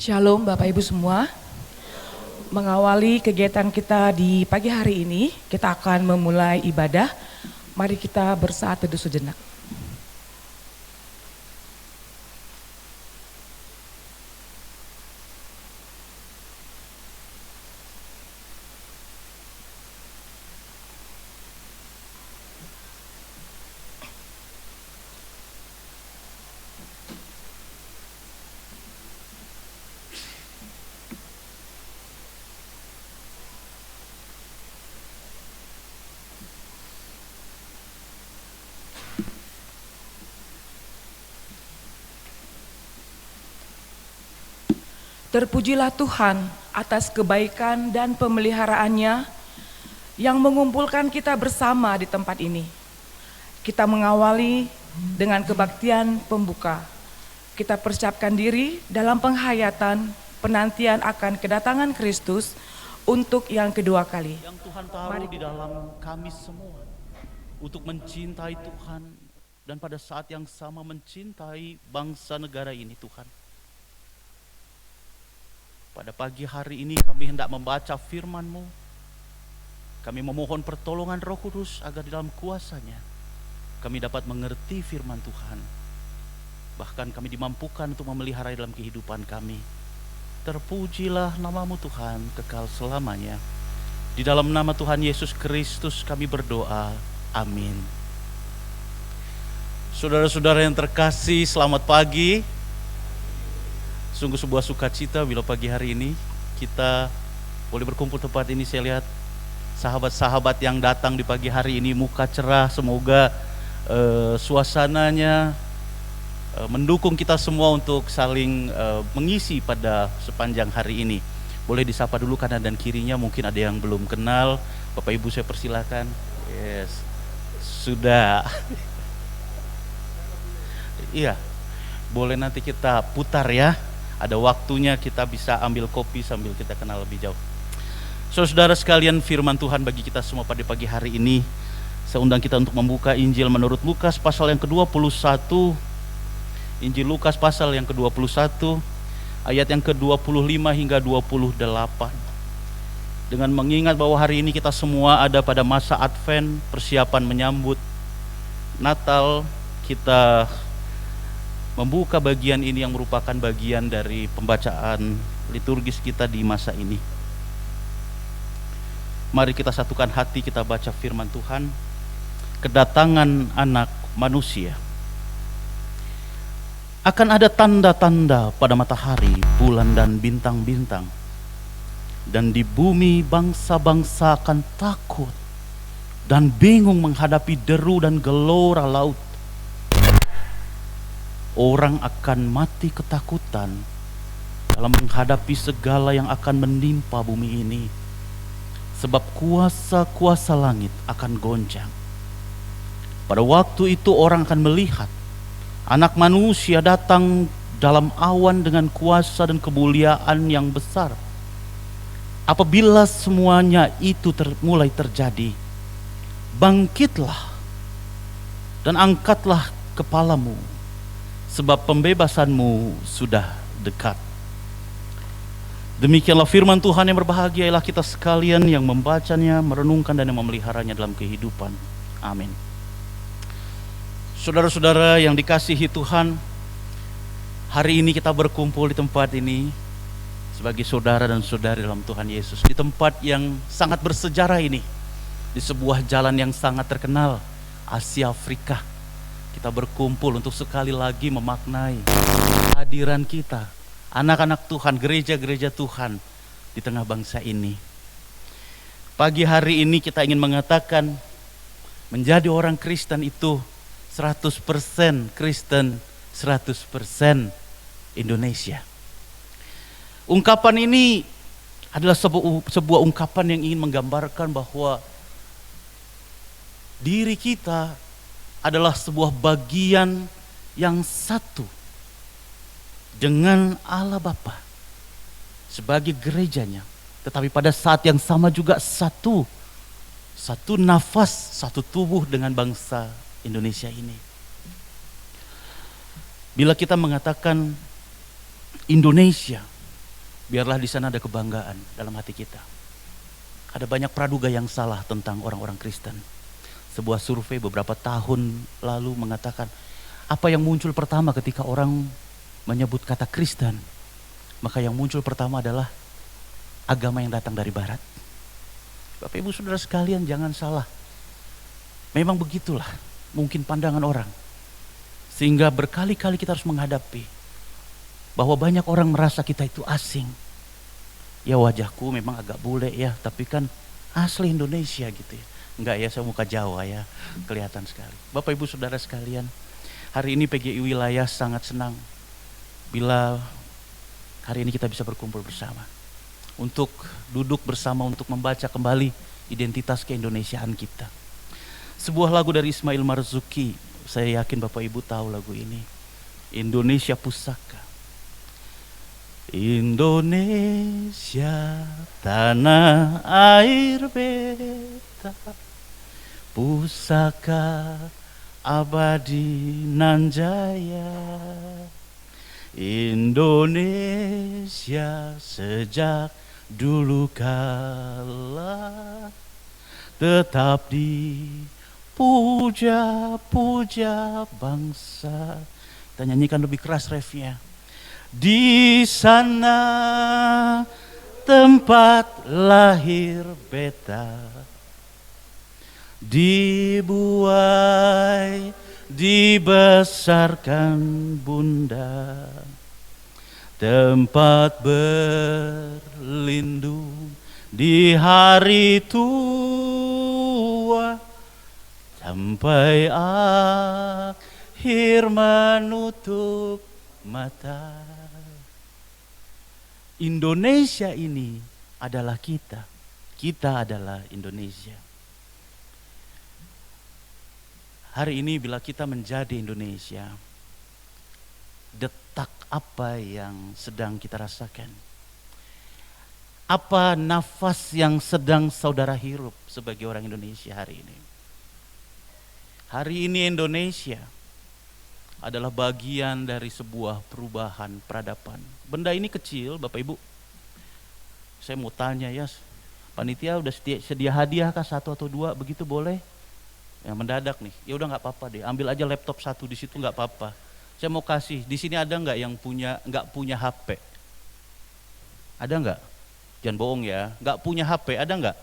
Shalom Bapak Ibu semua. Mengawali kegiatan kita di pagi hari ini, kita akan memulai ibadah. Mari kita bersaat teduh sejenak. Terpujilah Tuhan atas kebaikan dan pemeliharaannya yang mengumpulkan kita bersama di tempat ini. Kita mengawali dengan kebaktian pembuka. Kita persiapkan diri dalam penghayatan penantian akan kedatangan Kristus untuk yang kedua kali. Yang Tuhan taruh di dalam kami semua untuk mencintai Tuhan dan pada saat yang sama mencintai bangsa negara ini, Tuhan. Pada pagi hari ini kami hendak membaca firman-Mu. Kami memohon pertolongan Roh Kudus agar di dalam kuasa-Nya kami dapat mengerti firman Tuhan. Bahkan kami dimampukan untuk memelihara dalam kehidupan kami. Terpujilah nama-Mu Tuhan kekal selamanya. Di dalam nama Tuhan Yesus Kristus kami berdoa. Amin. Saudara-saudara yang terkasih, selamat pagi. Sungguh sebuah sukacita bila pagi hari ini kita boleh berkumpul tempat ini. Saya lihat sahabat-sahabat yang datang di pagi hari ini muka cerah. Semoga suasananya mendukung kita semua untuk saling mengisi pada sepanjang hari ini. Boleh disapa dulu kanan dan kirinya, mungkin ada yang belum kenal. Bapak Ibu saya persilakan. Yes, sudah. Iya, boleh nanti kita putar ya. Ada waktunya kita bisa ambil kopi sambil kita kenal lebih jauh. Saudara sekalian, firman Tuhan bagi kita semua pada pagi hari ini. Saya undang kita untuk membuka Injil menurut Lukas pasal yang ke-21. Injil Lukas pasal yang ke-21 ayat yang ke-25 hingga 28. Dengan mengingat bahwa hari ini kita semua ada pada masa Advent, persiapan menyambut Natal, kita membuka bagian ini yang merupakan bagian dari pembacaan liturgis kita di masa ini. Mari kita satukan hati, kita baca firman Tuhan. Kedatangan Anak Manusia. Akan ada tanda-tanda pada matahari, bulan dan bintang-bintang. Dan di bumi bangsa-bangsa akan takut dan bingung menghadapi deru dan gelora laut. Orang akan mati ketakutan dalam menghadapi segala yang akan menimpa bumi ini, sebab kuasa-kuasa langit akan goncang. Pada waktu itu orang akan melihat Anak Manusia datang dalam awan dengan kuasa dan kemuliaan yang besar. Apabila semuanya itu mulai terjadi, bangkitlah dan angkatlah kepalamu, sebab pembebasanmu sudah dekat. Demikianlah firman Tuhan yang berbahagia ialah kita sekalian yang membacanya, merenungkan dan yang memeliharanya dalam kehidupan. Amin. Saudara-saudara yang dikasihi Tuhan, hari ini kita berkumpul di tempat ini sebagai saudara dan saudari dalam Tuhan Yesus. Di tempat yang sangat bersejarah ini, di sebuah jalan yang sangat terkenal, Asia Afrika. Kita berkumpul untuk sekali lagi memaknai kehadiran kita, anak-anak Tuhan, gereja-gereja Tuhan di tengah bangsa ini. Pagi hari ini kita ingin mengatakan menjadi orang Kristen itu 100% Kristen, 100% Indonesia. Ungkapan ini adalah sebuah ungkapan yang ingin menggambarkan bahwa diri kita adalah sebuah bagian yang satu dengan Allah Bapa sebagai gerejanya, tetapi pada saat yang sama juga satu nafas, satu tubuh dengan bangsa Indonesia ini. Bila kita mengatakan Indonesia, biarlah di sana ada kebanggaan dalam hati kita. Ada banyak praduga yang salah tentang orang-orang Kristen. Sebuah survei beberapa tahun lalu mengatakan, apa yang muncul pertama ketika orang menyebut kata Kristen? Maka yang muncul pertama adalah agama yang datang dari barat. Bapak Ibu Saudara sekalian, jangan salah. Memang begitulah mungkin pandangan orang. Sehingga berkali-kali kita harus menghadapi bahwa banyak orang merasa kita itu asing. Ya wajahku memang agak bule ya, tapi kan asli Indonesia gitu ya. Enggak ya, saya muka Jawa ya, kelihatan sekali. Bapak Ibu Saudara sekalian, hari ini PGI Wilayah sangat senang bila hari ini kita bisa berkumpul bersama. Untuk duduk bersama untuk membaca kembali identitas keindonesiaan kita. Sebuah lagu dari Ismail Marzuki, saya yakin Bapak Ibu tahu lagu ini. Indonesia Pusaka. Indonesia, tanah air beta, pusaka abadi nan jaya. Indonesia sejak dulu kala tetap dipuja-puja bangsa. Kita nyanyikan lebih keras refnya. Di sana tempat lahir beta, dibuai, dibesarkan bunda, tempat berlindung di hari tua, sampai akhir menutup mata. Indonesia ini adalah kita. Kita adalah Indonesia. Hari ini bila kita menjadi Indonesia, detak apa yang sedang kita rasakan? Apa nafas yang sedang saudara hirup sebagai orang Indonesia hari ini? Hari ini Indonesia adalah bagian dari sebuah perubahan peradaban. Benda ini kecil, Bapak Ibu. Saya mau tanya ya, panitia udah sedia hadiah kah 1 atau 2, begitu boleh? Yang mendadak nih, ya udah nggak apa-apa deh, ambil aja laptop 1 di situ nggak apa-apa. Saya mau kasih, di sini ada nggak yang nggak punya HP? Ada nggak? Jangan bohong ya, nggak punya HP, ada nggak?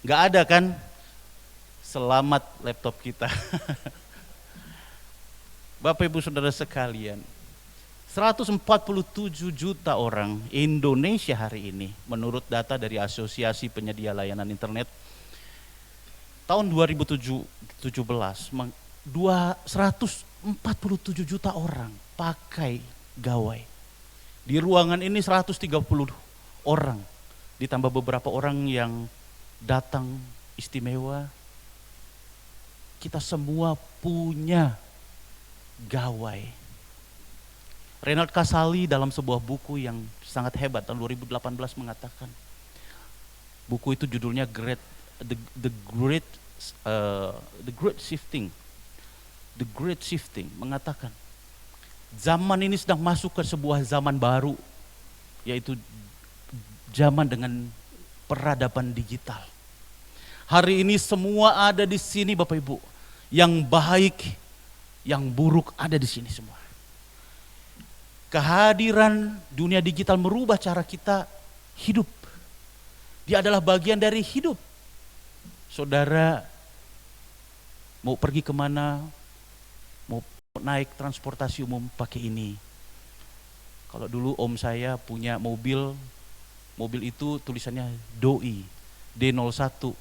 Nggak ada kan? Selamat laptop kita. Bapak Ibu Saudara sekalian, 147 juta orang Indonesia hari ini menurut data dari Asosiasi Penyedia Layanan Internet tahun 2017, 147 juta orang pakai gawai. Di ruangan ini 130 orang, ditambah beberapa orang yang datang istimewa. Kita semua punya gawai. Reinhard Kasali dalam sebuah buku yang sangat hebat tahun 2018 mengatakan, buku itu judulnya The Great Shifting, mengatakan zaman ini sedang masuk ke sebuah zaman baru, yaitu zaman dengan peradaban digital. Hari ini semua ada di sini Bapak Ibu, yang baik, yang buruk ada di sini semua. Kehadiran dunia digital merubah cara kita hidup. Dia adalah bagian dari hidup. Saudara mau pergi kemana, mau naik transportasi umum pakai ini. Kalau dulu om saya punya mobil itu tulisannya Doi, D01,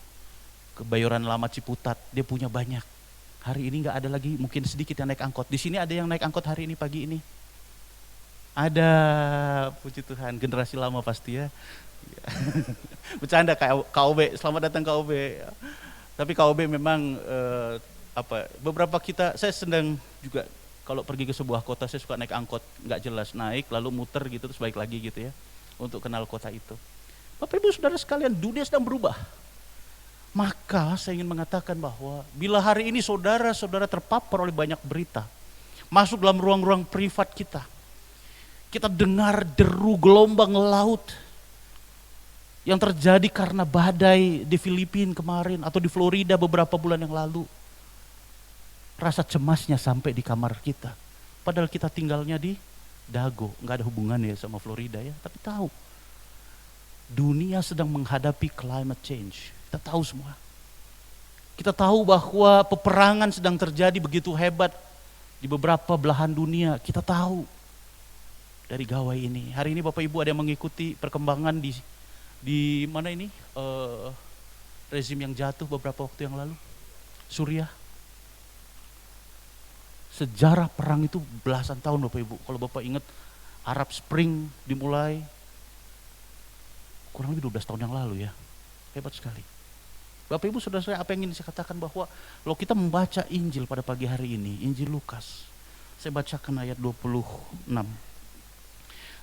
Kebayoran Lama Ciputat, dia punya banyak. Hari ini nggak ada lagi, mungkin sedikit yang naik angkot. Di sini ada yang naik angkot hari ini pagi ini. Ada, puji Tuhan, generasi lama pasti ya. Bercanda KOB, selamat datang KOB. Tapi KOB memang beberapa kita, saya sedang juga kalau pergi ke sebuah kota saya suka naik angkot, nggak jelas, naik lalu muter gitu terus balik lagi gitu ya, untuk kenal kota itu. Bapak Ibu Saudara sekalian, dunia sedang berubah. Maka saya ingin mengatakan bahwa bila hari ini saudara-saudara terpapar oleh banyak berita, masuk dalam ruang-ruang privat kita, Kita dengar deru gelombang laut yang terjadi karena badai di Filipina kemarin atau di Florida beberapa bulan yang lalu. Rasa cemasnya sampai di kamar kita. Padahal kita tinggalnya di Dago, nggak ada hubungannya sama Florida ya, tapi tahu. Dunia sedang menghadapi climate change. Kita tahu semua. Kita tahu bahwa peperangan sedang terjadi begitu hebat di beberapa belahan dunia. Kita tahu dari gawai ini. Hari ini Bapak Ibu ada yang mengikuti perkembangan di mana ini rezim yang jatuh beberapa waktu yang lalu, Suriah. Sejarah perang itu belasan tahun Bapak Ibu. Kalau Bapak ingat Arab Spring dimulai kurang lebih 12 tahun yang lalu ya. Hebat sekali. Bapak Ibu saudara-saudara, apa yang ingin saya katakan bahwa kalau kita membaca Injil pada pagi hari ini, Injil Lukas, saya bacakan ayat 26.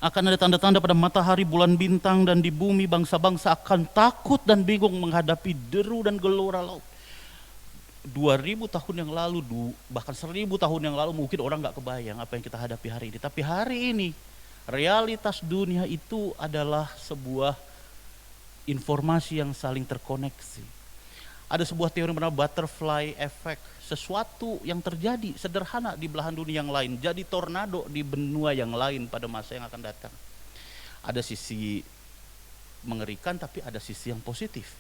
Akan ada tanda-tanda pada matahari, bulan, bintang, dan di bumi bangsa-bangsa akan takut dan bingung menghadapi deru dan gelora laut. 2000 tahun yang lalu, bahkan 1000 tahun yang lalu mungkin orang gak kebayang apa yang kita hadapi hari ini. Tapi hari ini realitas dunia itu adalah sebuah informasi yang saling terkoneksi. Ada sebuah teori bernama butterfly effect. Sesuatu yang terjadi sederhana di belahan dunia yang lain jadi tornado di benua yang lain pada masa yang akan datang. Ada sisi mengerikan tapi ada sisi yang positif.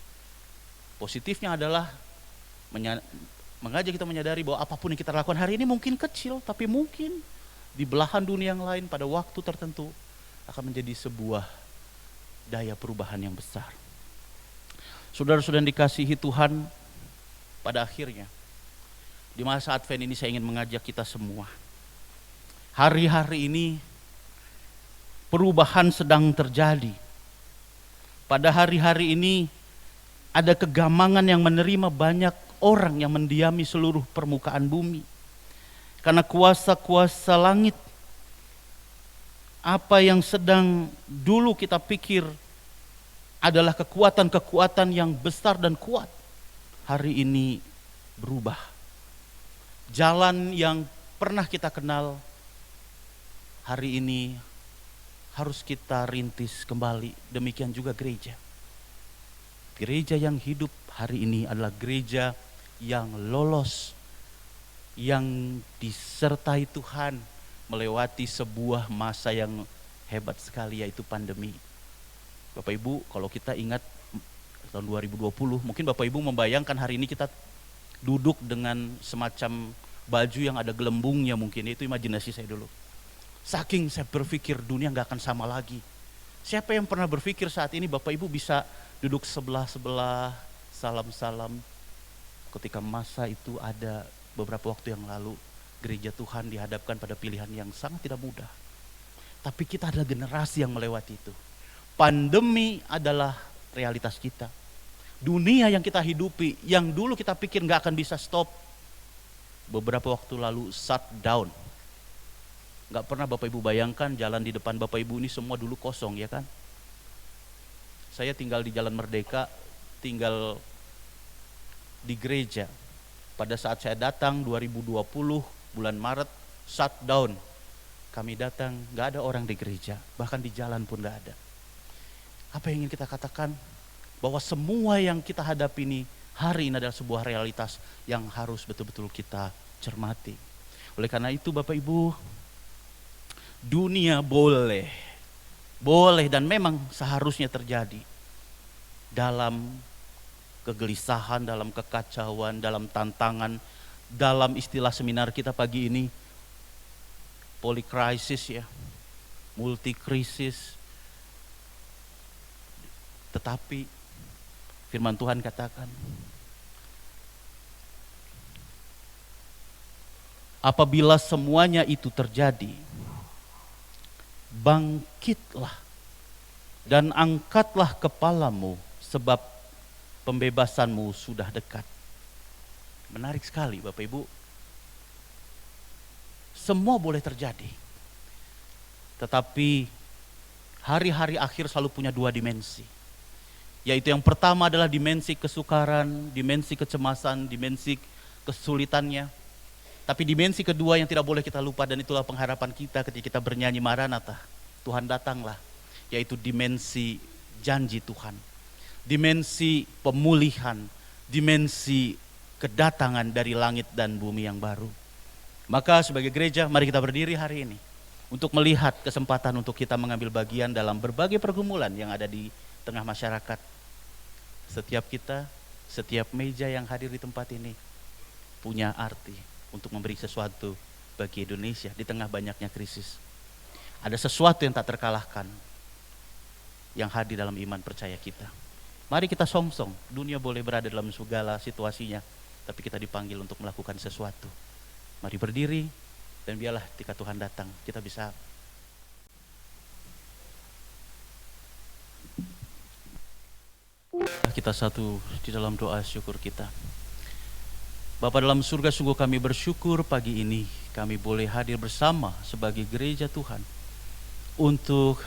Positifnya adalah mengajak kita menyadari bahwa apapun yang kita lakukan hari ini mungkin kecil, tapi mungkin di belahan dunia yang lain pada waktu tertentu akan menjadi sebuah daya perubahan yang besar. Saudara-saudara yang dikasihi Tuhan, pada akhirnya di masa Advent ini saya ingin mengajak kita semua. Hari-hari ini perubahan sedang terjadi. Pada hari-hari ini ada kegamangan yang menerima banyak orang yang mendiami seluruh permukaan bumi. Karena kuasa-kuasa langit, apa yang sedang dulu kita pikir adalah kekuatan-kekuatan yang besar dan kuat, hari ini berubah. Jalan yang pernah kita kenal, hari ini harus kita rintis kembali. Demikian juga gereja. Gereja yang hidup hari ini adalah gereja yang lolos, yang disertai Tuhan melewati sebuah masa yang hebat sekali, yaitu pandemi. Bapak Ibu, kalau kita ingat tahun 2020, mungkin Bapak Ibu membayangkan hari ini kita duduk dengan semacam baju yang ada gelembungnya, mungkin itu imajinasi saya dulu. Saking saya berpikir dunia gak akan sama lagi. Siapa yang pernah berpikir saat ini Bapak Ibu bisa duduk sebelah-sebelah, salam-salam, ketika masa itu ada beberapa waktu yang lalu, gereja Tuhan dihadapkan pada pilihan yang sangat tidak mudah. Tapi kita adalah generasi yang melewati itu. Pandemi adalah realitas kita. Dunia yang kita hidupi, yang dulu kita pikir gak akan bisa stop, beberapa waktu lalu shutdown. Gak pernah Bapak Ibu bayangkan jalan di depan Bapak Ibu ini semua dulu kosong, ya kan? Saya tinggal di Jalan Merdeka, tinggal di gereja. Pada saat saya datang 2020 bulan Maret, shutdown. Kami datang, gak ada orang di gereja, bahkan di jalan pun gak ada. Apa yang ingin kita katakan? Bahwa semua yang kita hadapi ini hari ini adalah sebuah realitas yang harus betul-betul kita cermati. Oleh karena itu Bapak Ibu, dunia boleh dan memang seharusnya terjadi dalam kegelisahan, dalam kekacauan, dalam tantangan, dalam istilah seminar kita pagi ini, polikrisis ya, multikrisis. Tetapi firman Tuhan katakan, apabila semuanya itu terjadi, bangkitlah dan angkatlah kepalamu, sebab pembebasanmu sudah dekat. Menarik sekali Bapak Ibu. Semua boleh terjadi. Tetapi hari-hari akhir selalu punya dua dimensi. Yaitu yang pertama adalah dimensi kesukaran, dimensi kecemasan, dimensi kesulitannya. Tapi dimensi kedua yang tidak boleh kita lupa, dan itulah pengharapan kita ketika kita bernyanyi Maranatha. Tuhan datanglah, yaitu dimensi janji Tuhan, dimensi pemulihan, dimensi kedatangan dari langit dan bumi yang baru. Maka sebagai gereja, mari kita berdiri hari ini untuk melihat kesempatan untuk kita mengambil bagian dalam berbagai pergumulan yang ada di tengah masyarakat. Setiap kita, setiap meja yang hadir di tempat ini punya arti untuk memberi sesuatu bagi Indonesia di tengah banyaknya krisis. Ada sesuatu yang tak terkalahkan yang hadir dalam iman percaya kita. Mari kita songsong, dunia boleh berada dalam segala situasinya, tapi kita dipanggil untuk melakukan sesuatu. Mari berdiri, dan biarlah ketika Tuhan datang, kita bisa kita satu di dalam doa syukur kita. Bapa dalam surga, sungguh kami bersyukur pagi ini kami boleh hadir bersama sebagai gereja Tuhan untuk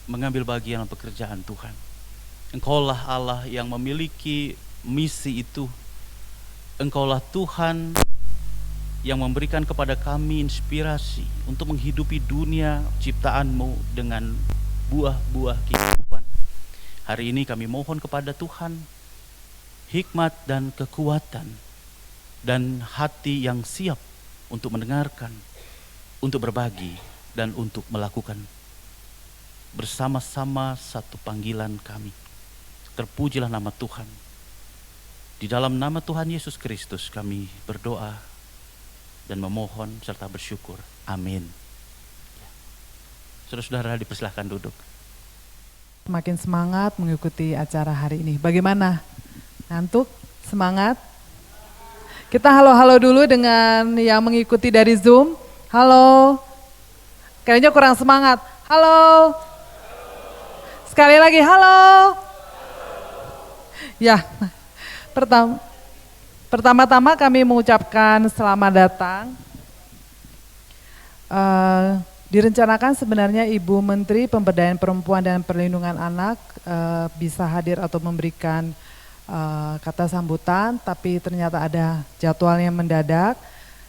mengambil bagian dalam pekerjaan Tuhan. Engkaulah Allah yang memiliki misi itu. Engkaulah Tuhan yang memberikan kepada kami inspirasi untuk menghidupi dunia ciptaan-Mu dengan buah-buah kehidupan. Hari ini kami mohon kepada Tuhan hikmat dan kekuatan dan hati yang siap untuk mendengarkan, untuk berbagi, dan untuk melakukan bersama-sama satu panggilan kami. Terpujilah nama Tuhan. Di dalam nama Tuhan Yesus Kristus kami berdoa dan memohon serta bersyukur. Amin. Saudara-saudara dipersilahkan duduk. Semakin semangat mengikuti acara hari ini. Bagaimana? Ngantuk? Semangat? Kita halo-halo dulu dengan yang mengikuti dari Zoom. Halo. Kayaknya kurang semangat. Halo. Sekali lagi halo. Ya. Pertama-tama kami mengucapkan selamat datang. Direncanakan sebenarnya Ibu Menteri Pemberdayaan Perempuan dan Perlindungan Anak bisa hadir atau memberikan kata sambutan, tapi ternyata ada jadwalnya mendadak.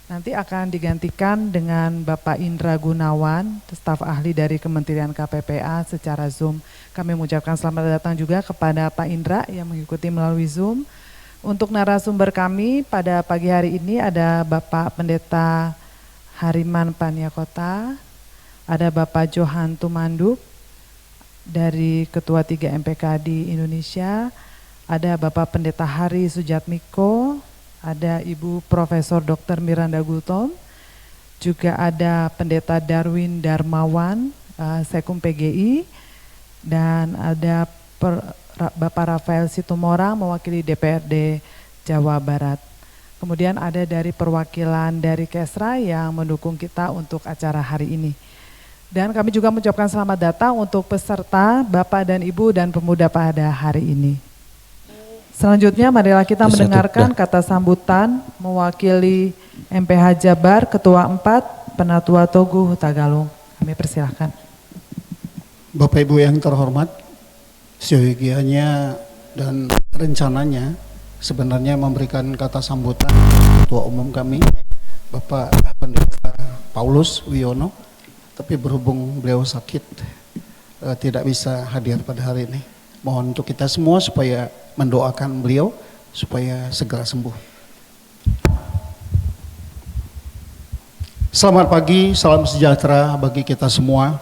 Nanti akan digantikan dengan Bapak Indra Gunawan, staf ahli dari Kementerian KPPA secara Zoom. Kami mengucapkan selamat datang juga kepada Pak Indra yang mengikuti melalui Zoom. Untuk narasumber kami pada pagi hari ini ada Bapak Pendeta Hariman Paniakota, ada Bapak Johan Tumanduk dari Ketua 3 MPK di Indonesia, ada Bapak Pendeta Hari Sujatmiko, ada Ibu Profesor Dr. Miranda Gultom, juga ada Pendeta Darwin Darmawan, Sekum PGI, dan ada Bapak Rafael Situmorang mewakili DPRD Jawa Barat. Kemudian ada dari perwakilan dari Kesra yang mendukung kita untuk acara hari ini. Dan kami juga mengucapkan selamat datang untuk peserta Bapak dan Ibu dan pemuda pada hari ini. Selanjutnya marilah kita mendengarkan kata sambutan mewakili MPH Jabar Ketua 4 Penatua Togu Tagalung. Kami persilahkan. Bapak Ibu yang terhormat, seyogianya dan rencananya sebenarnya memberikan kata sambutan Ketua Umum kami, Bapak Pendeta Paulus Wiono, tapi berhubung beliau sakit tidak bisa hadir pada hari ini. Mohon untuk kita semua supaya mendoakan beliau supaya segera sembuh. Selamat pagi, salam sejahtera bagi kita semua.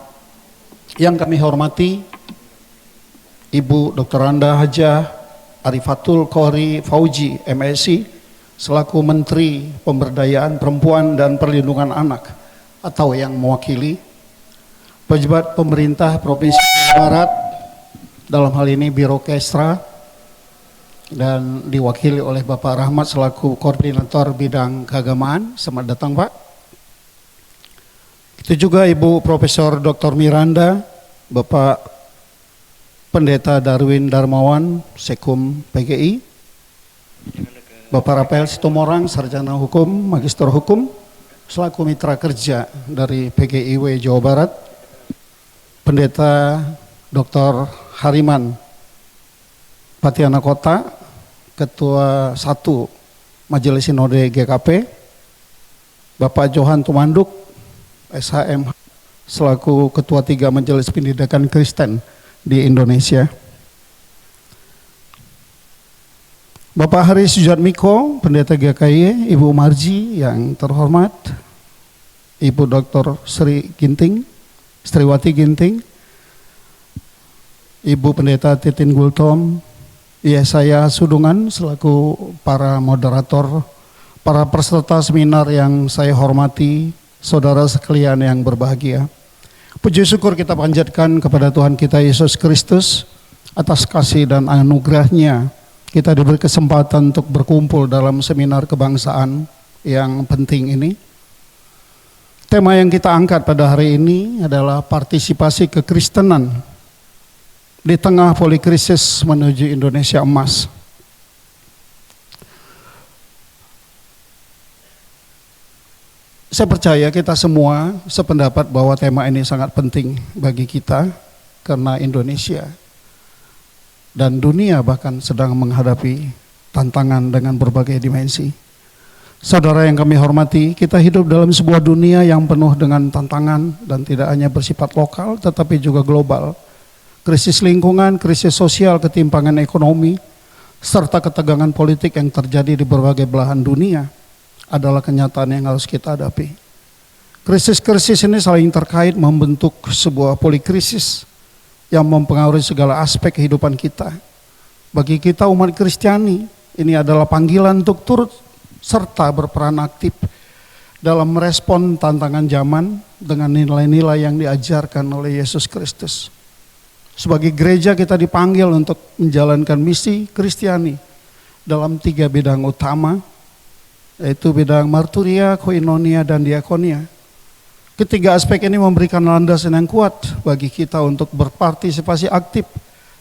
Yang kami hormati Ibu Dr. Randa Hajah Arifatul Khori Fauji MSc selaku Menteri Pemberdayaan Perempuan dan Perlindungan Anak atau yang mewakili pejabat pemerintah Provinsi Jawa Barat, dalam hal ini Biro Kesra, dan diwakili oleh Bapak Rahmat selaku Koordinator Bidang Keagamaan. Selamat datang Pak. Itu juga Ibu Profesor Dr. Miranda, Bapak Pendeta Darwin Darmawan, Sekum PGI, Bapak Rafael Situmorang, Sarjana Hukum, Magister Hukum, selaku mitra kerja dari PGIW Jawa Barat, Pendeta Dr. Hariman Paniakota, Ketua 1 Majelis Sinode GKP, Bapak Johan Tumanduk, SHM selaku Ketua 3 Majelis Pendidikan Kristen di Indonesia. Bapak Hari Sujatmiko, Pendeta GKI, Ibu Marji yang terhormat, Ibu Dr. Sriwati Ginting, Ibu Pendeta Titin Gultom, saya Sudungan selaku para moderator, para peserta seminar yang saya hormati, saudara sekalian yang berbahagia. Puji syukur kita panjatkan kepada Tuhan kita Yesus Kristus atas kasih dan anugerah-Nya. Kita diberi kesempatan untuk berkumpul dalam seminar kebangsaan yang penting ini. Tema yang kita angkat pada hari ini adalah partisipasi kekristenan di tengah polikrisis menuju Indonesia emas. Saya percaya kita semua sependapat bahwa tema ini sangat penting bagi kita karena Indonesia dan dunia bahkan sedang menghadapi tantangan dengan berbagai dimensi. Saudara yang kami hormati, kita hidup dalam sebuah dunia yang penuh dengan tantangan dan tidak hanya bersifat lokal tetapi juga global. Krisis lingkungan, krisis sosial, ketimpangan ekonomi, serta ketegangan politik yang terjadi di berbagai belahan dunia adalah kenyataan yang harus kita hadapi. Krisis-krisis ini saling terkait membentuk sebuah polikrisis yang mempengaruhi segala aspek kehidupan kita. Bagi kita umat Kristiani, ini adalah panggilan untuk turut serta berperan aktif dalam merespon tantangan zaman dengan nilai-nilai yang diajarkan oleh Yesus Kristus. Sebagai gereja kita dipanggil untuk menjalankan misi Kristiani dalam 3 bidang utama, yaitu bidang marturia, koinonia, dan diakonia. Ketiga aspek ini memberikan landasan yang kuat bagi kita untuk berpartisipasi aktif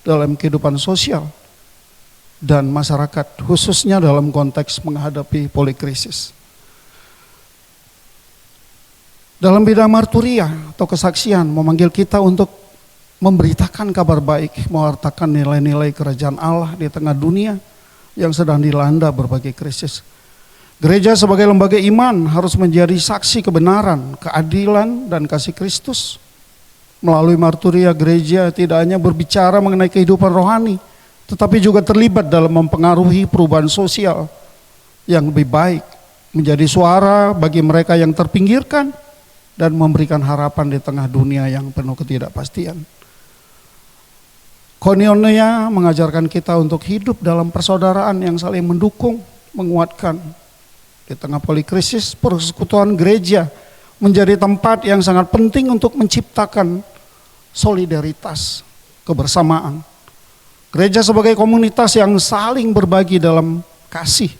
dalam kehidupan sosial dan masyarakat, khususnya dalam konteks menghadapi polikrisis. Dalam bidang marturia atau kesaksian memanggil kita untuk memberitakan kabar baik, mewartakan nilai-nilai kerajaan Allah di tengah dunia yang sedang dilanda berbagai krisis. Gereja sebagai lembaga iman harus menjadi saksi kebenaran, keadilan, dan kasih Kristus. Melalui marturia, gereja tidak hanya berbicara mengenai kehidupan rohani, tetapi juga terlibat dalam mempengaruhi perubahan sosial yang lebih baik, menjadi suara bagi mereka yang terpinggirkan, dan memberikan harapan di tengah dunia yang penuh ketidakpastian. Koinonia mengajarkan kita untuk hidup dalam persaudaraan yang saling mendukung, menguatkan. Di tengah polikrisis, persekutuan gereja menjadi tempat yang sangat penting untuk menciptakan solidaritas, kebersamaan. Gereja sebagai komunitas yang saling berbagi dalam kasih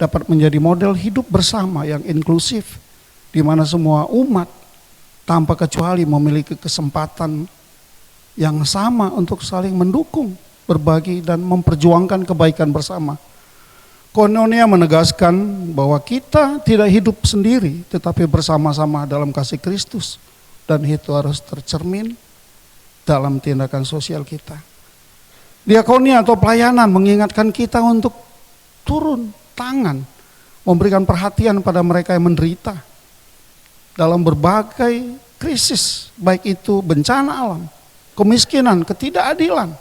dapat menjadi model hidup bersama yang inklusif, di mana semua umat tanpa kecuali memiliki kesempatan yang sama untuk saling mendukung, berbagi, dan memperjuangkan kebaikan bersama. Koinonia menegaskan bahwa kita tidak hidup sendiri, tetapi bersama-sama dalam kasih Kristus, dan itu harus tercermin dalam tindakan sosial kita. Diakonia atau pelayanan mengingatkan kita untuk turun tangan, memberikan perhatian pada mereka yang menderita dalam berbagai krisis, baik itu bencana alam, kemiskinan, ketidakadilan,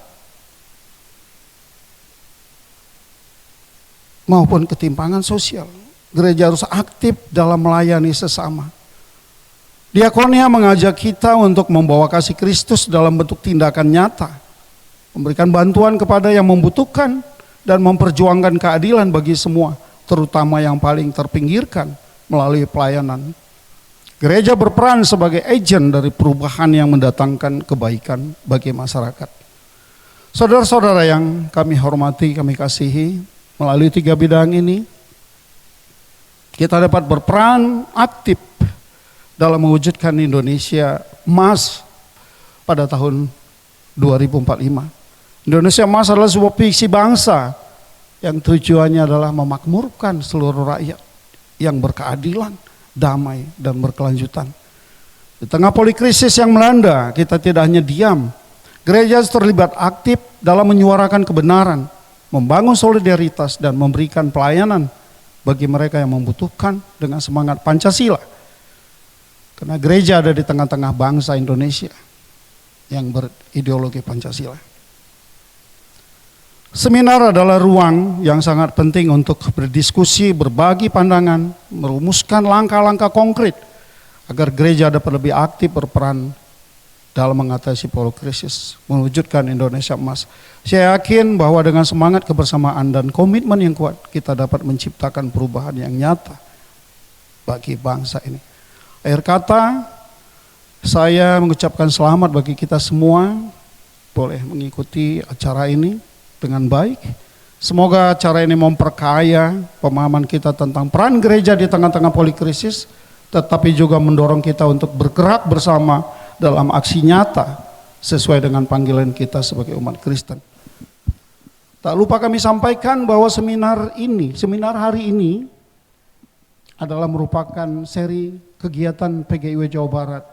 maupun ketimpangan sosial. Gereja harus aktif dalam melayani sesama. Diakonia mengajak kita untuk membawa kasih Kristus dalam bentuk tindakan nyata, memberikan bantuan kepada yang membutuhkan, dan memperjuangkan keadilan bagi semua, terutama yang paling terpinggirkan melalui pelayanan. Gereja berperan sebagai agen dari perubahan yang mendatangkan kebaikan bagi masyarakat. Saudara-saudara yang kami hormati, kami kasihi, melalui 3 bidang ini, kita dapat berperan aktif dalam mewujudkan Indonesia emas pada tahun 2045. Indonesia emas adalah sebuah visi bangsa yang tujuannya adalah memakmurkan seluruh rakyat yang berkeadilan, damai, dan berkelanjutan. Di tengah polikrisis yang melanda, kita tidak hanya diam. Gereja harus terlibat aktif dalam menyuarakan kebenaran, membangun solidaritas, dan memberikan pelayanan bagi mereka yang membutuhkan dengan semangat Pancasila. Karena gereja ada di tengah-tengah bangsa Indonesia yang berideologi Pancasila. Seminar adalah ruang yang sangat penting untuk berdiskusi, berbagi pandangan, merumuskan langkah-langkah konkret agar gereja dapat lebih aktif berperan dalam mengatasi polokrisis, mewujudkan Indonesia emas. Saya yakin bahwa dengan semangat kebersamaan dan komitmen yang kuat, kita dapat menciptakan perubahan yang nyata bagi bangsa ini. Akhir kata, saya mengucapkan selamat bagi kita semua boleh mengikuti acara ini dengan baik. Semoga acara ini memperkaya pemahaman kita tentang peran gereja di tengah-tengah polikrisis, tetapi juga mendorong kita untuk bergerak bersama dalam aksi nyata sesuai dengan panggilan kita sebagai umat Kristen. Tak lupa kami sampaikan bahwa seminar hari ini adalah merupakan seri kegiatan PGIW Jawa Barat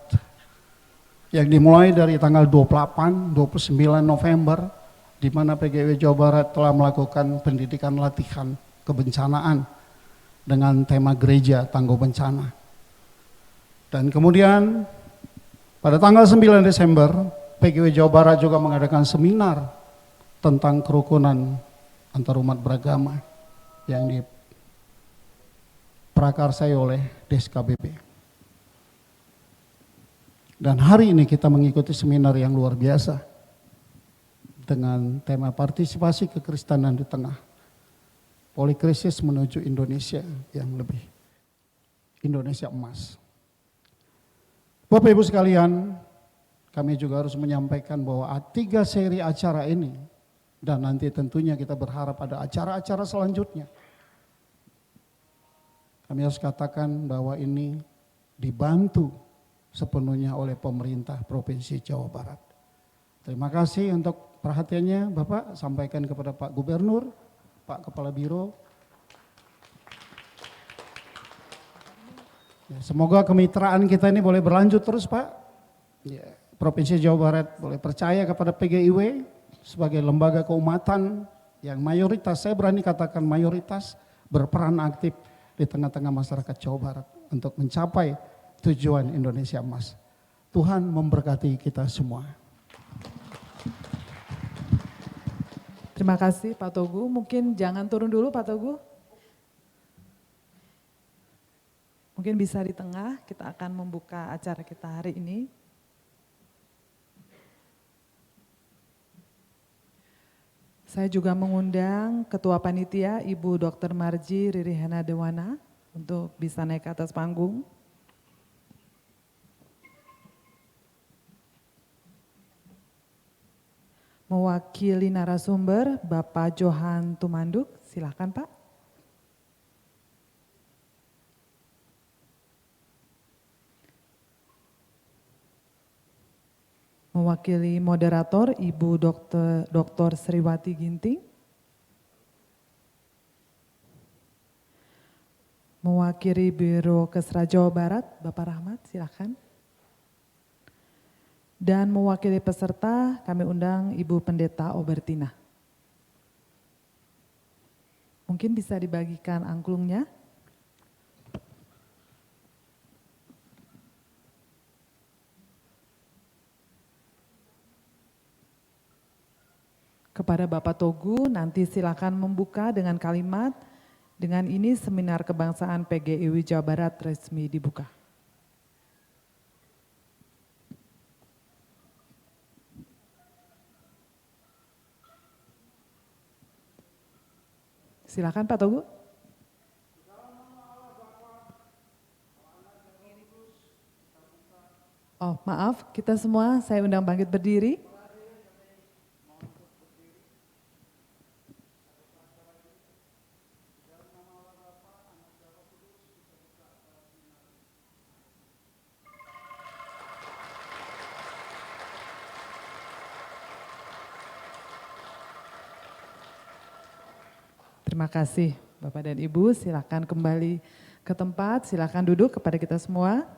yang dimulai dari tanggal 28, 29 November, di mana PGIW Jawa Barat telah melakukan pendidikan latihan kebencanaan dengan tema gereja tangguh bencana. Dan kemudian pada tanggal 9 Desember, PGIW Jawa Barat juga mengadakan seminar tentang kerukunan antar umat beragama yang diprakarsai oleh DSKBP. Dan hari ini kita mengikuti seminar yang luar biasa dengan tema partisipasi kekristenan di tengah polikrisis menuju Indonesia yang lebih Indonesia emas. Bapak Ibu sekalian, kami juga harus menyampaikan bahwa 3 seri acara ini dan nanti tentunya kita berharap ada acara-acara selanjutnya. Kami harus katakan bahwa ini dibantu sepenuhnya oleh pemerintah Provinsi Jawa Barat. Terima kasih untuk perhatiannya Bapak, sampaikan kepada Pak Gubernur, Pak Kepala Biro. Ya, semoga kemitraan kita ini boleh berlanjut terus Pak. Ya, Provinsi Jawa Barat boleh percaya kepada PGIW sebagai lembaga keumatan yang mayoritas, saya berani katakan mayoritas, berperan aktif di tengah-tengah masyarakat Jawa Barat untuk mencapai tujuan Indonesia emas. Tuhan memberkati kita semua. Terima kasih Pak Togu. Mungkin jangan turun dulu Pak Togu. Mungkin bisa di tengah, kita akan membuka acara kita hari ini. Saya juga mengundang Ketua Panitia Ibu Dr. Marji Ririhana Dewana untuk bisa naik ke atas panggung. Mewakili narasumber Bapak Johan Tumanduk, silakan Pak. Mewakili moderator Ibu Dr. Sriwati Ginting. Mewakili Biro Kesra Jawa Barat, Bapak Rahmat, silakan. Dan mewakili peserta kami undang Ibu Pendeta Obertina. Mungkin bisa dibagikan angklungnya. Kepada Bapak Togu, nanti silakan membuka dengan kalimat, dengan ini seminar kebangsaan PGIW Jawa Barat resmi dibuka. Silakan Pak Togu. Oh maaf, kita semua saya undang bangkit berdiri. Terima kasih Bapak dan Ibu, silakan kembali ke tempat, silakan duduk kepada kita semua.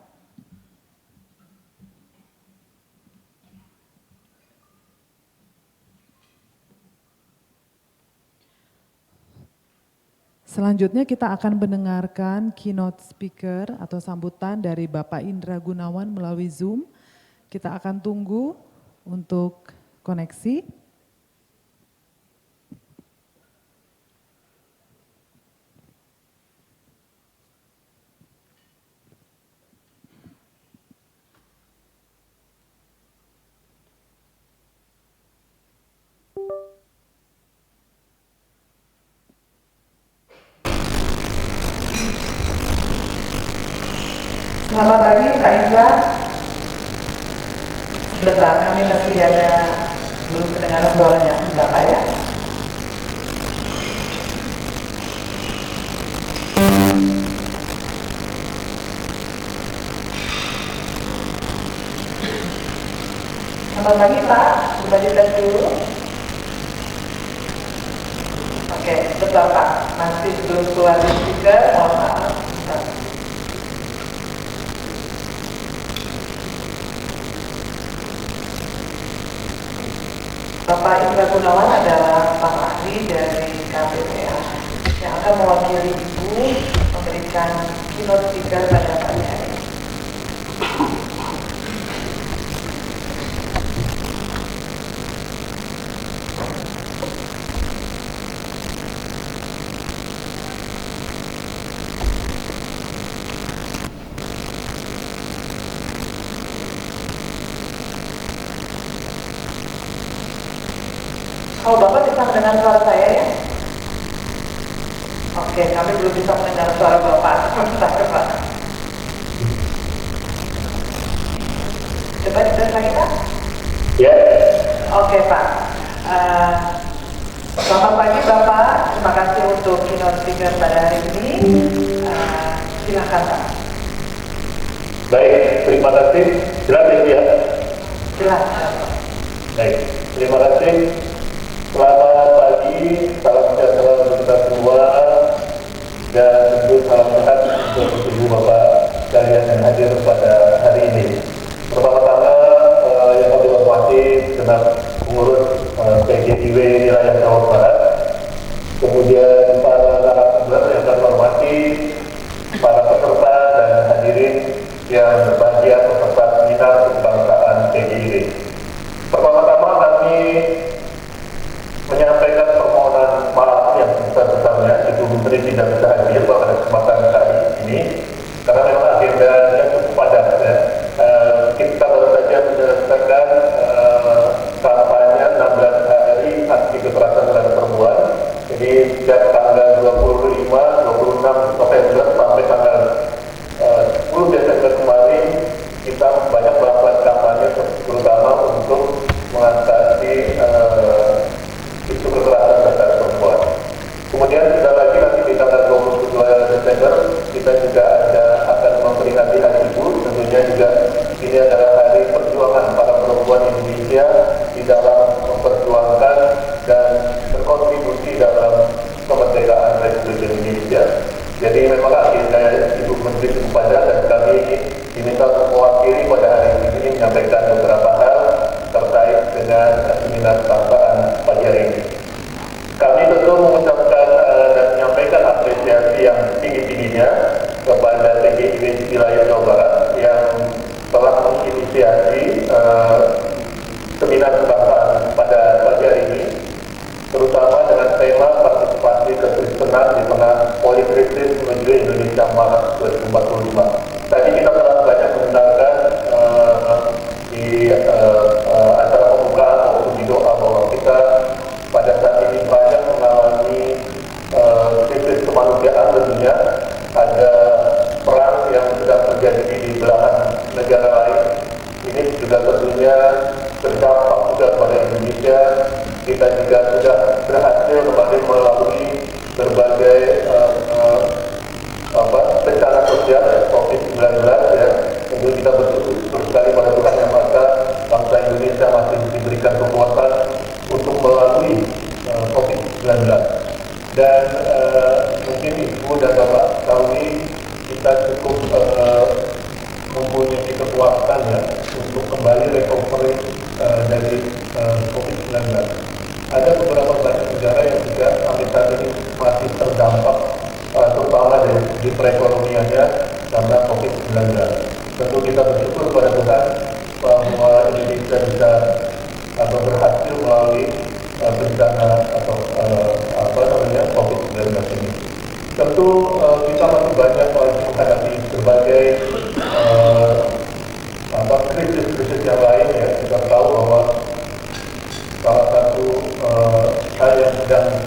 Selanjutnya kita akan mendengarkan keynote speaker atau sambutan dari Bapak Indra Gunawan melalui Zoom. Kita akan tunggu untuk koneksi. Selamat pagi Kak Indra. Sebentar, kami masih ada belum kedengaran suaranya. Sebentar Pak ya. Selamat pagi Pak, coba dites dulu. Oke, sebentar Pak, masih belum keluar di speaker, mohon maaf. Sebentar. Bapak Indra Gunawan adalah staf ahli dari KPPA yang akan mewakili Ibu memberikan keynote speaker pada pagi hari ini. Oh, Bapak bisa mendengar suara saya ya? Oke, kami belum bisa mendengar suara Bapak. Sebentar, Pak. Coba dites lagi, Pak? Ya. Oke, Pak. Selamat pagi, Bapak. Terima kasih untuk keynote speaker pada hari ini. Silakan, Pak. Baik, terima kasih. Silakan ya. Silakan, Pak. Baik, terima kasih. Selamat pagi, salam sejahtera untuk kita semua, dan tentu salam sehat untuk Ibu Bapak sekalian yang hadir pada hari ini. Pertama-tama yang kami hormati segenap pengurus PGIW wilayah Jawa Barat, kemudian para narasumber yang kami hormati, para peserta dan hadirin yang berbahagia peserta seminar kebangsaan PGIW. Pertama-tama kami menyampaikan permohonan maaf yang sebesar-besarnya Ibu Menteri tidak bisa hadir pada kesempatan kali ini karena memang agendanya cukup padat ya. Kita baru saja menyelesaikan kampanye 16 hari anti kekerasan terhadap perempuan. Jadi sejak tanggal 25, 26 November sampai tanggal 10 Desember kemarin kita banyak melakukan kampanye terutama untuk mengatasi isu kekerasan terhadap perempuan. Kemudian tidak lagi nanti di tanggal 22 Desember kita juga akan memperingati Hari Ibu. Tentunya juga ini adalah hari perjuangan para perempuan Indonesia di dalam memperjuangkan dan berkontribusi dalam kemerdekaan Republik Indonesia. Jadi memang agenda Ibu Menteri cukup padat dan kami diminta untuk mewakili pada hari ini menyampaikan beberapa hal terkait dengan seminar kebangsaan pagi hari ini. Kami tentu mengucapkan dan menyampaikan apresiasi yang tinggi-tingginya kepada PGIW wilayah Jawa Barat yang telah menginisiasi seminar kebangsaan pada pagi hari ini, terutama dengan tema partisipasi kekristenan di tengah polikrisis menuju Indonesia Maret 2045. Tadi kita telah banyak mendengarkan di acara pembukaan maupun di doa bahwa kita pada saat ini banyak mengalami krisis kemanusiaan. Tentunya ada perang yang sedang terjadi di belahan negara lain. Ini juga tentunya berdampak juga pada Indonesia. Kita juga sudah berhasil kemarin melalui berbagai bencana sosial ya, COVID-19 ya. Tentu kita bersyukur sekali pada Tuhan Yang Maha Esa, bangsa Indonesia masih diberikan kekuatan untuk melalui COVID-19. Dan mungkin Ibu dan Bapak ketahui kita cukup mempunyai kekuatan ya untuk kembali recovery dari COVID-19. Ada beberapa banyak negara yang juga sampai saat ini masih terdampak kita bisa atau berhasil melalui bencana atau COVID-19 ini. Tentu kita masih banyak menghadapi berbagai krisis-krisis yang lain ya. Kita tahu bahwa salah satu hal yang sedang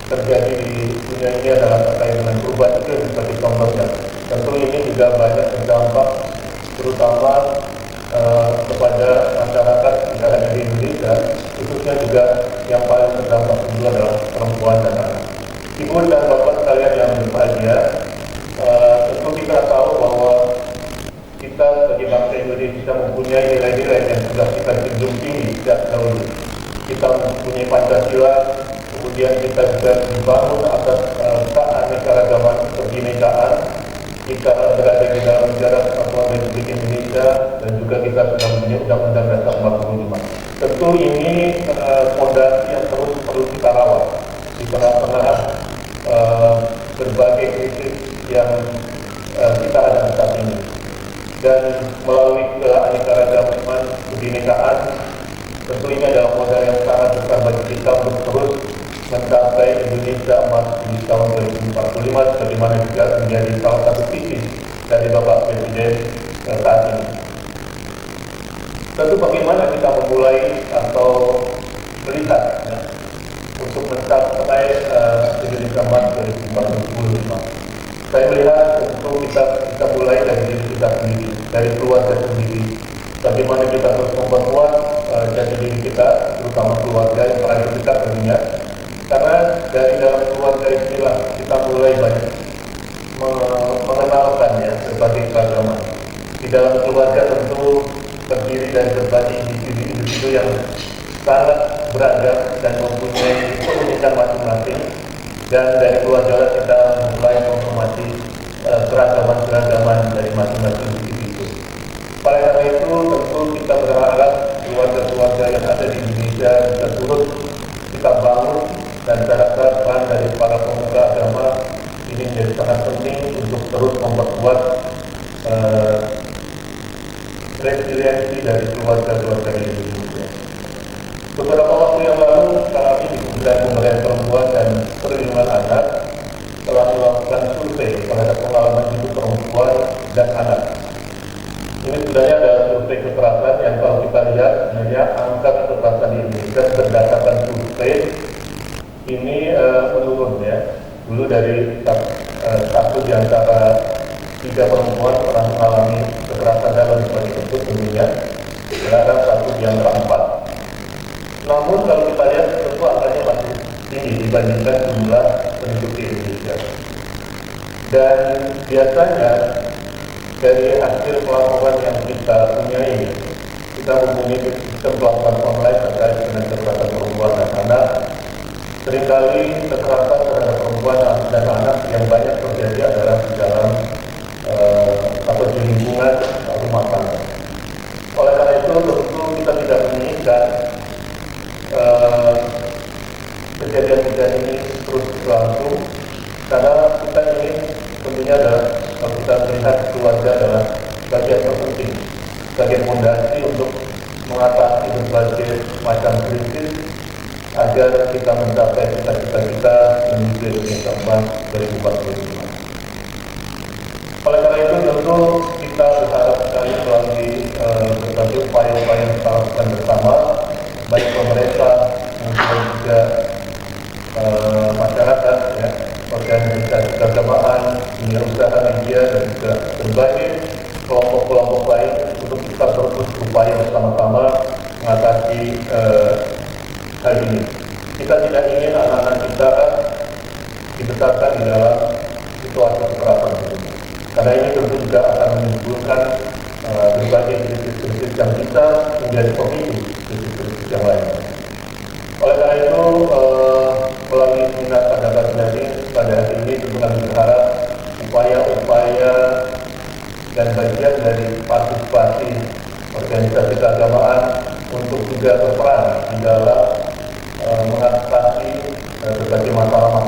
terjadi di dunia ini adalah terkait dengan perubahan iklim sebagai contohnya. Tentu ini juga banyak berdampak terutama kepada masyarakat tidak hanya di Indonesia, khususnya juga yang paling terdampak itu adalah perempuan dan anak. Ibu dan bapak sekalian yang berbahagia, tentu kita tahu bahwa kita sebagai bangsa Indonesia mempunyai nilai-nilai yang sudah kita junjung tinggi sejak dahulu. Kita mempunyai Pancasila, kemudian kita juga dibangun atas keanekaragaman kebinekaan. Kita berada di dalam negara kesatuan Republik Indonesia dan juga kita sudah mempunyai Undang-Undang Dasar 45. Tentu ini fondasi yang terus perlu kita rawat di tengah-tengah berbagai krisis yang kita hadapi saat ini. Dan melalui keanekaragaman kebinekaan, tentu ini adalah modal yang sangat besar bagi kita untuk terus mencapai Indonesia emas di tahun 2045 sebagaimana juga menjadi salah satu visi dari Bapak Presiden saat ini. Tentu bagaimana kita memulai atau melihat ya, untuk mencapai Indonesia emas 2045. Saya melihat tentu kita mulai dari diri kita sendiri, dari keluarga sendiri. Bagaimana kita terus memperkuat jati diri kita, terutama keluarga yang paling dekat tentunya. Karena dari dalam keluarga inilah kita mulai banyak mengenalkan ya berbagai keragaman. Di dalam keluarga tentu terdiri dari berbagai individu yang sangat beragam dan mempunyai keunikan masing-masing. Dan dari keluarga kita mulai menghormati keragaman-keragaman dari masing-masing individu. Oleh karena itu tentu kita berharap keluarga-keluarga yang ada di Indonesia bisa turut kita bangun. Dan saya rasa peran dari para pemuka agama ini menjadi sangat penting untuk terus memperkuat resiliensi dari keluarga-keluarga di Indonesia. Beberapa waktu yang lalu, kami di Kementerian Pemberdayaan Perempuan dan Perlindungan Anak telah melakukan survei terhadap pengalaman hidup perempuan dan anak. Ini sebenarnya adalah survei kekerasan yang kalau kita lihat, sebenarnya angka kekerasan di Indonesia berdasarkan survei ini menurun ya. Dulu dari satu di antara 3 perempuan pernah mengalami kekerasan dalam sebagai bentuk tentunya, sekarang 1 di antara 4. Namun kalau kita lihat tentu angkanya masih tinggi dibandingkan jumlah penduduk di Indonesia. Dan biasanya dari hasil pelaporan yang kita punyai, kita mempunyai sistem pelaporan online terkait dengan kekerasan perempuan dan anak. Seringkali kekerasan terhadap perempuan dan anak yang banyak terjadi adalah di dalam atau di lingkungan rumah tangga. Oleh karena itu tentu kita tidak menginginkan kejadian-kejadian ini terus berlangsung, karena kita ingin tentunya adalah kalau kita melihat keluarga adalah bagian terpenting, sebagai fondasi untuk mengatasi berbagai macam krisis agar kita mencapai cita-cita kita menuju Indonesia emas 2045. Oleh karena itu tentu kita berharap sekali melalui berbagai upaya-upaya yang kita lakukan bersama, baik pemerintah maupun juga masyarakat, ya, organisasi keagamaan, dunia usaha, media, dan juga berbagai kelompok-kelompok lain untuk kita terus berupaya bersama-sama mengatasi hal ini. Kita tidak ingin anak-anak kita dibesarkan di dalam situasi kekerasan ini, karena ini tentu juga akan menimbulkan berbagai krisis-krisis yang bisa menjadi pemicu krisis-krisis yang lain. Oleh karena itu, melalui seminar pada hari ini tentu kami berharap upaya-upaya dan bagian dari partisipasi organisasi keagamaan untuk juga berperan di dalam mengatasi berbagai masalah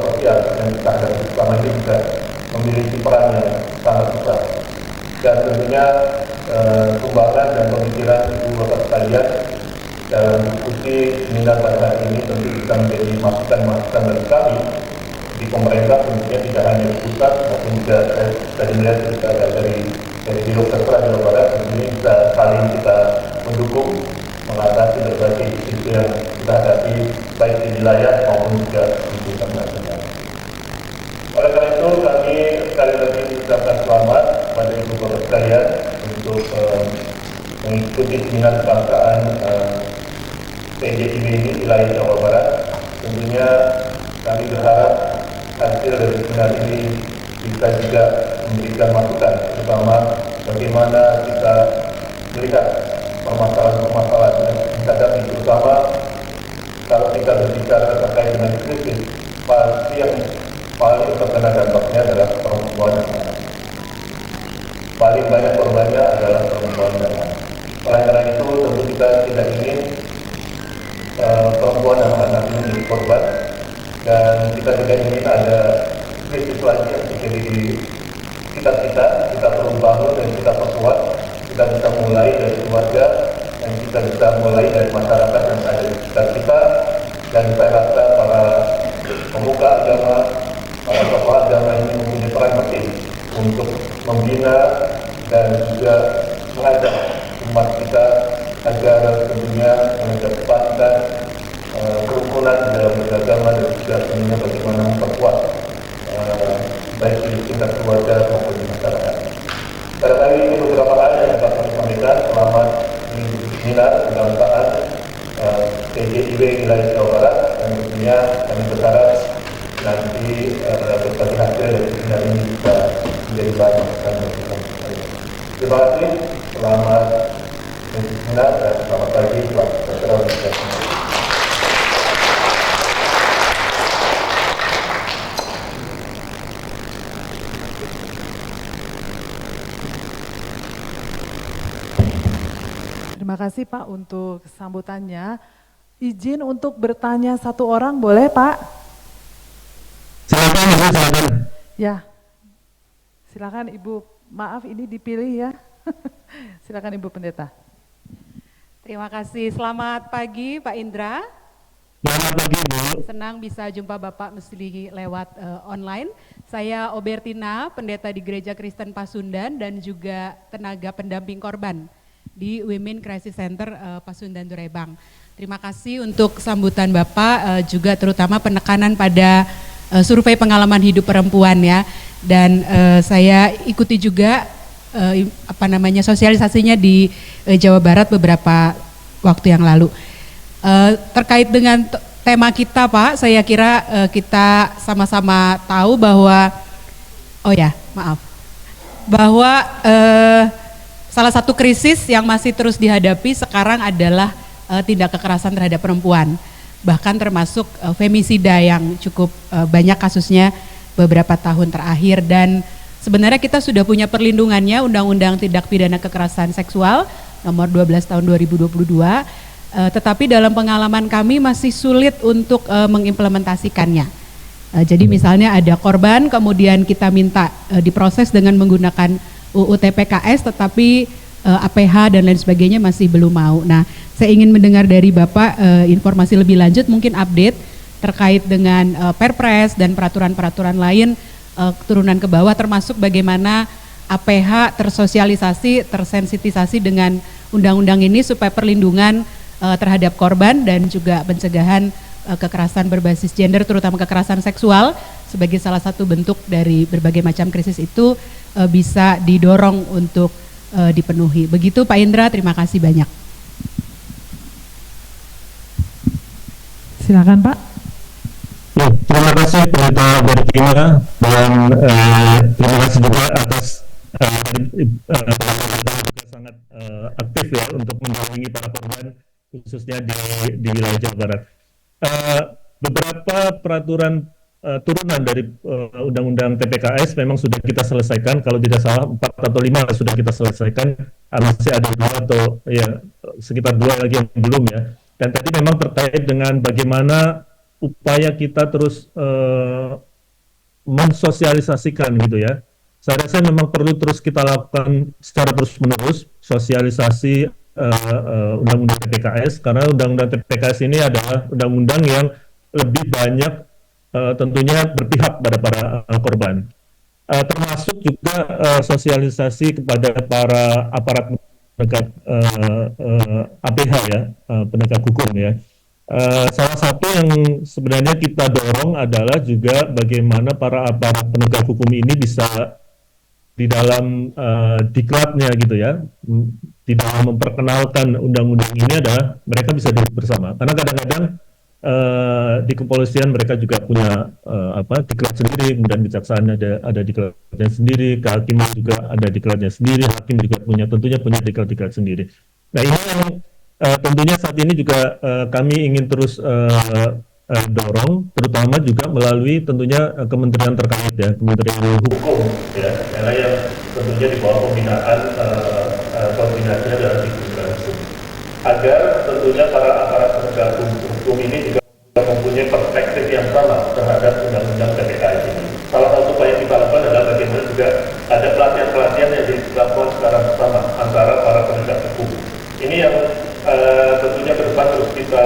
sosial yang kita hadapi selama ini juga memiliki peran yang sangat besar. Dan tentunya sumbangan dan pemikiran Ibu Bapak sekalian dalam diskusi seminar pada hari ini tentu bisa menjadi masukan-masukan dari kami di pemerintah, tentunya tidak hanya di pusat maupun juga dari melihat juga dari Biro Kesra Jawa Barat, ini bisa saling kita mendukung mengatasi berbagai isu yang kita hadapi baik di wilayah maupun juga di tingkat nasional. Oleh karena itu kami sekali lagi mengucapkan selamat kepada Ibu Bapak sekalian untuk mengikuti seminar kebangsaan PJIB ini di wilayah Jawa Barat. Tentunya kami berharap hasil dari seminar ini bisa juga memberikan masukan, terutama bagaimana kita melihat permasalahan-permasalahan yang dihadapi, terutama kalau kita berbicara terkait dengan krisis, pasti yang paling terkena dampaknya adalah perempuan dan anak. Paling banyak korbannya adalah perempuan dan anak. Oleh karena itu, tentu kita tidak ingin perempuan dan anak ini menjadi korban, dan kita tidak ingin ada krisis lagi yang terjadi di kita perlu bangun dan kita perkuat. Kita bisa mulai dari keluarga dan kita bisa mulai dari masyarakat yang ada di sekitar kita, dan saya rasa para pemuka agama, para tokoh agama ini mempunyai peran penting untuk membina dan juga mengajak umat kita agar tentunya mengedepankan kerukunan di dalam beragama dan juga tentunya bagaimana memperkuat baik di tingkat keluarga maupun di masyarakat. Barangkali ini beberapa hal yang dapat kami sampaikan selama di seminar kebangsaan PJIB wilayah Jawa Barat, dan tentunya kami berharap nanti berbagai hasil dari seminar ini bisa menjadi bahan masukan bagi kami. Terima kasih, selamat seminar dan selamat pagi, selamat berterima. Terima kasih Pak untuk sambutannya. Izin untuk bertanya satu orang boleh Pak? Silakan. Ya, silakan Ibu. Maaf ini dipilih ya. Silakan Ibu Pendeta. Terima kasih. Selamat pagi Pak Indra. Selamat pagi Bu. Senang bisa jumpa Bapak meski lewat online. Saya Obertina, pendeta di Gereja Kristen Pasundan dan juga tenaga pendamping korban di Women Crisis Center Pasundan Durebang. Terima kasih untuk sambutan Bapak, juga terutama penekanan pada survei pengalaman hidup perempuan ya. Dan saya ikuti juga sosialisasinya di Jawa Barat beberapa waktu yang lalu. Terkait dengan tema kita Pak, saya kira kita sama-sama tahu bahwa salah satu krisis yang masih terus dihadapi sekarang adalah tindak kekerasan terhadap perempuan, bahkan termasuk femisida yang cukup banyak kasusnya beberapa tahun terakhir. Dan sebenarnya kita sudah punya perlindungannya, Undang-Undang Tindak Pidana Kekerasan Seksual nomor 12 tahun 2022, tetapi dalam pengalaman kami masih sulit untuk mengimplementasikannya. Jadi misalnya ada korban, kemudian kita minta diproses dengan menggunakan UU TPKS, tetapi APH dan lain sebagainya masih belum mau. Nah, saya ingin mendengar dari Bapak informasi lebih lanjut, mungkin update terkait dengan Perpres dan peraturan-peraturan lain turunan ke bawah, termasuk bagaimana APH tersosialisasi, tersensitisasi dengan undang-undang ini supaya perlindungan terhadap korban dan juga pencegahan kekerasan berbasis gender, terutama kekerasan seksual sebagai salah satu bentuk dari berbagai macam krisis itu bisa didorong untuk dipenuhi. Begitu Pak Indra, terima kasih banyak. Silakan Pak. Ya, terima kasih Pendeta Bertina, dan terima kasih juga atas juga sangat aktif ya untuk mendampingi para korban khususnya di wilayah Jawa Barat. Beberapa peraturan turunan dari Undang-Undang TPKS memang sudah kita selesaikan, kalau tidak salah 4 atau 5 sudah kita selesaikan, masih ada 2 atau ya sekitar 2 lagi yang belum ya. Dan tadi memang terkait dengan bagaimana upaya kita terus mensosialisasikan gitu ya, saya rasa memang perlu terus kita lakukan secara terus-menerus sosialisasi undang-undang TPKS, karena undang-undang TPKS ini adalah undang-undang yang lebih banyak tentunya berpihak pada para korban. Termasuk juga sosialisasi kepada para aparat penegak APH ya, penegak hukum ya. Salah satu yang sebenarnya kita dorong adalah juga bagaimana para aparat penegak hukum ini bisa di dalam diklatnya gitu ya, di dalam memperkenalkan undang-undang ini adalah mereka bisa duduk bersama. Karena kadang-kadang di kepolisian mereka juga punya diklat sendiri, kemudian kejaksaan ada diklatnya sendiri, kehakiman juga ada diklatnya sendiri, hakim juga tentunya punya diklat sendiri. Nah ini yang tentunya saat ini juga kami ingin terus dorong, terutama juga melalui tentunya kementerian terkait ya, Kementerian Hukum ya, karena yang tentunya di bawah pembinaan koordinasinya dalam Kementerian Hukum, agar tentunya para aparat penegak hukum ini juga mempunyai perspektif yang sama terhadap undang-undang TPKS ini. Salah satu upaya yang kita lakukan adalah bagaimana juga ada pelatihan-pelatihan yang dilakukan secara bersama antara para penegak hukum. Ini yang tentunya ke depan terus kita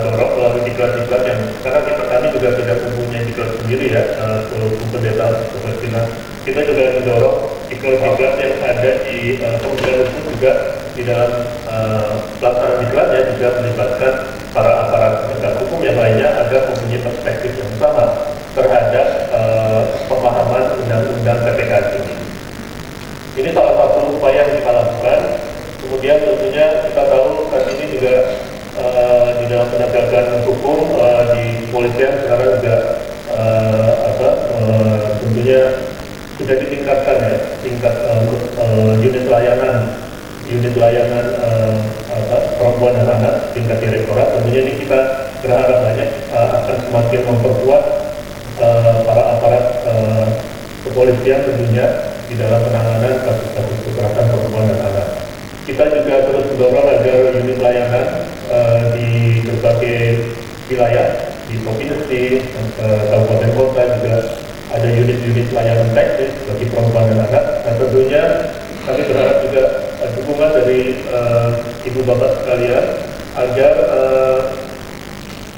dorong melalui diklat-diklat yang, karena kami juga tidak mempunyai diklat sendiri ya, seluruh pendeta Palestina. Kita juga mendorong diklat-diklat yang ada di Kementerian Hukum juga di dalam pelaksanaan diklatnya juga melibatkan para aparat penegak hukum yang lainnya agar mempunyai perspektif yang sama terhadap pemahaman undang-undang TPKS ini. Ini salah satu upaya yang kita lakukan. Kemudian tentunya kita tahu saat ini juga di dalam penegakan hukum di kepolisian sekarang juga tentunya sudah ditingkatkan ya, tingkat unit layanan perempuan dan anak tingkat direktorat. Tentunya ini kita berharap banyak akan semakin memperkuat para aparat kepolisian tentunya di dalam penanganan kasus-kasus kekerasan perempuan dan anak. Kita juga terus mendorong agar unit layanan di berbagai wilayah, di provinsi, kabupaten kota juga ada unit-unit layanan teknis bagi perempuan dan anak. Dan tentunya kami berharap juga dukungan dari ibu bapak sekalian agar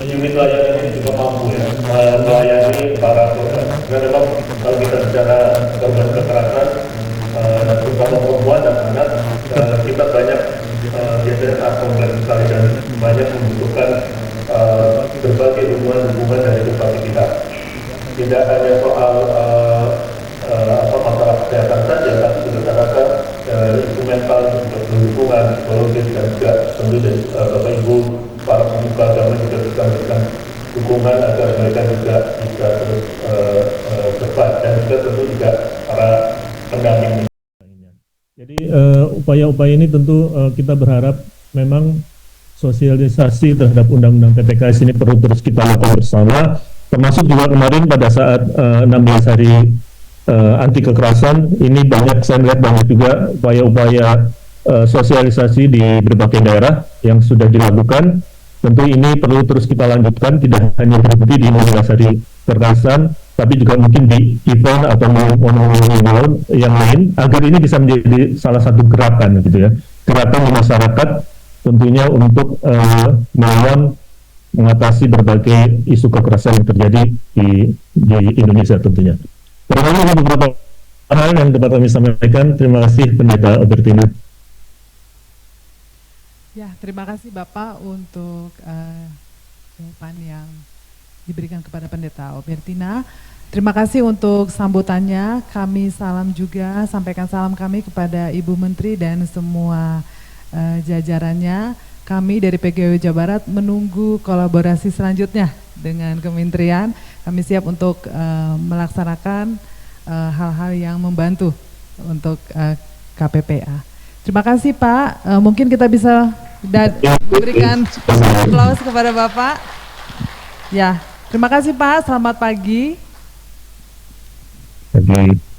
unit layanan ini juga mampu ya melayani para korban. Karena memang kalau kita bicara korban kekerasan terutama perempuan dan anak, kita banyak biasanya sangat kompleks sekali dan banyak membutuhkan berbagai dukungan dari berbagai pihak. Tidak hanya soal masalah kesehatan saja, tapi juga saya rasa isu mental juga dukungan psikologis dan juga tentu dari Bapak Ibu para pemuka agama juga bisa memberikan dukungan agar mereka juga bisa terus cepat dan juga tentu juga para pendamping. Jadi upaya-upaya ini tentu kita berharap memang sosialisasi terhadap undang-undang TPKS ini perlu terus kita lakukan bersama, termasuk juga kemarin pada saat 16 hari anti kekerasan ini saya melihat banyak juga upaya-upaya sosialisasi di berbagai daerah yang sudah dilakukan. Tentu ini perlu terus kita lanjutkan, tidak hanya berhenti di 16 hari kekerasan, tapi juga mungkin di event atau momen-momen yang lain, agar ini bisa menjadi salah satu gerakan gitu ya, gerakan di masyarakat tentunya untuk melawan, mengatasi berbagai isu kekerasan yang terjadi di Indonesia tentunya. Terima beberapa hal yang dapat kami sampaikan. Terima kasih Pendeta Albertina. Ya, terima kasih Bapak untuk jawaban yang diberikan kepada Pendeta Albertina. Terima kasih untuk sambutannya. Kami sampaikan salam kami kepada Ibu Menteri dan semua jajarannya. Kami dari PGW Jawa Barat menunggu kolaborasi selanjutnya dengan kementerian. Kami siap untuk melaksanakan hal-hal yang membantu untuk KPPA. Terima kasih Pak. Mungkin kita bisa memberikan aplaus kepada Bapak. Ya, terima kasih Pak. Selamat pagi. Pagi.